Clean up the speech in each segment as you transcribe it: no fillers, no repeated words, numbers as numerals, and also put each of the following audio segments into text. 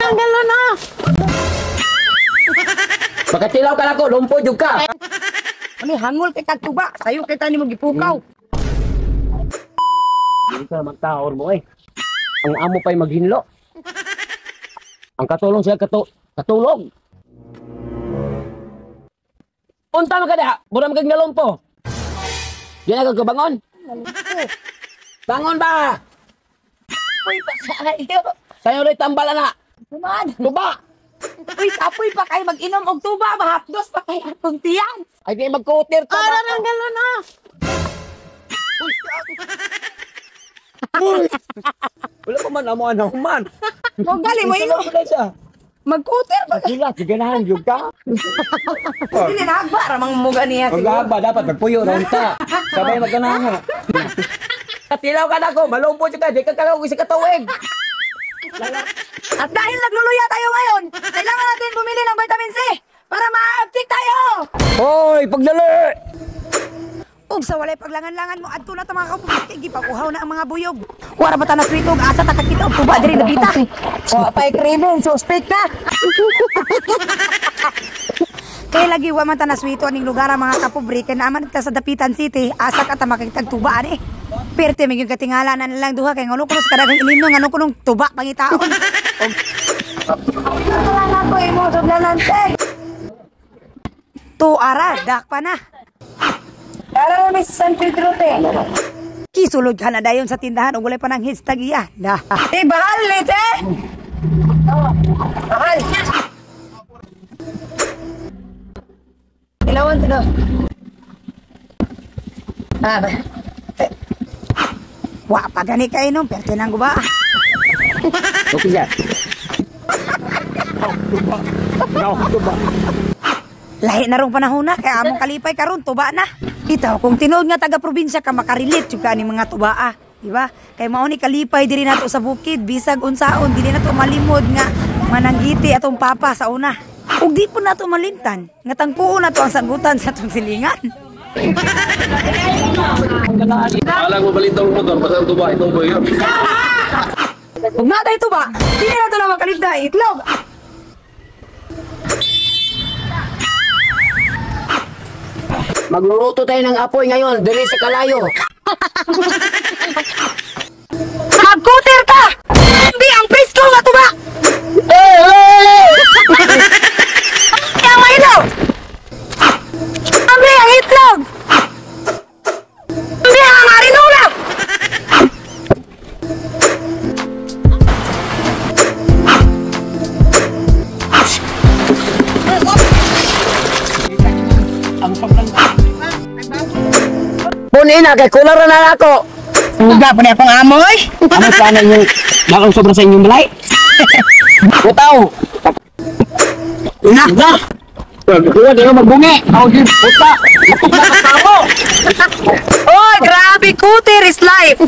Galo na. Pagkatilaw ka na ko, lumpo jud ka. Ano hangol kay kagtuba, sayo kay tani mo gipukaw. Hindi ka magtaor mo eh. Ang amo pa'y maghinlo. Ang katulong siya katulong. Unta man ka da, mura magag nalumpo. Di na kagabangon. Bangon ba? Uy, pasayo. Sayo rin tambala na. Tuman. Tuba. Uy, kapoy pa kay mag-inom og tuba, mahapdos pa kay atong tiyan. Ay di magkutir ka ba? Galo na. Uy. Wala pa man amo ana man. Mo gali mo ino. Magkuter ba? Wala, ganahan jud ka. Dili na agba ramang muga niya Ang siguro. gaba dapat magpuyo ra unta. Sabay magkanahan. Katilaw ka na ko, malumpo jud ka, di ka kalaw sa katuig. At dahil nagluluya tayo ngayon, kailangan natin bumili ng vitamin C para ma-uptick tayo. Hoy, pagdali. Ug sa walay paglangan-langan mo adto na ta mga kaputi gipakuhaw na ang mga buyog. Wala ba ta na sweet ug asa ta kakita og tuba diri nabita. O pay krimen suspect na. Kay lagi wa man ta na sweet aning lugar ang mga kapobre kay naaman ta sa Dapitan City asa ka ta makakitag tuba ani. Perte mig yung katingalanan na lang duha kay ngano kuno sa kadagang ilimno ngano kunong tuba pangitaon. Wala ko imo suglanante. Tu ara dak pa na. Para may San Pedro te. Kisulod ka na dayon sa tindahan ug walay pa nang hashtag iya. Lah. Bahal te. Bahal. Ilawan to do. Ba. Wa pa gani kay no, perte nang guba. Okay ya. Tuba. Lahi na rong panahon na kay among kalipay karon tuba na. Itaw kung tinuod nga taga probinsya ka makarelate jud ka ni mga tubaa, di ba? Kay mao ni kalipay diri nato sa bukid bisag unsaon dili nato malimod nga mananggiti atong papa sa una. Ug di po nato malimtan nga tangpuon nato ang sagutan sa atong silingan. Alang mo balintong motor pasal tuba itong boy. Ug natay tuba, dili nato na makalipda itlog. Magluluto tayo ng apoy ngayon, diri sa kalayo. Magkuter ka! Hindi ang presko nga tuba! Ang ilaw! Ambi ang itlog! Ambi ang harinula! Punin na, kay kulara na ako. Suga pa niya akong amoy! Ano sana yung nakang sobra sa inyong balay? Butaw! Na! Kuha, di ka magbungi! Ako din, buta! Nakakamo! Oy, grabe! Kuter is life!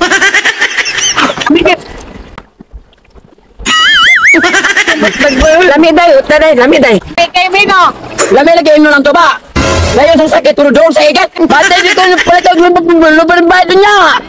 Lami day, utaray, lami day! Kay Mino! Lami lagi yun lang to ba? Layo sa sakit, turudong sa igat! Batay dito yung palatag ng lubar niya!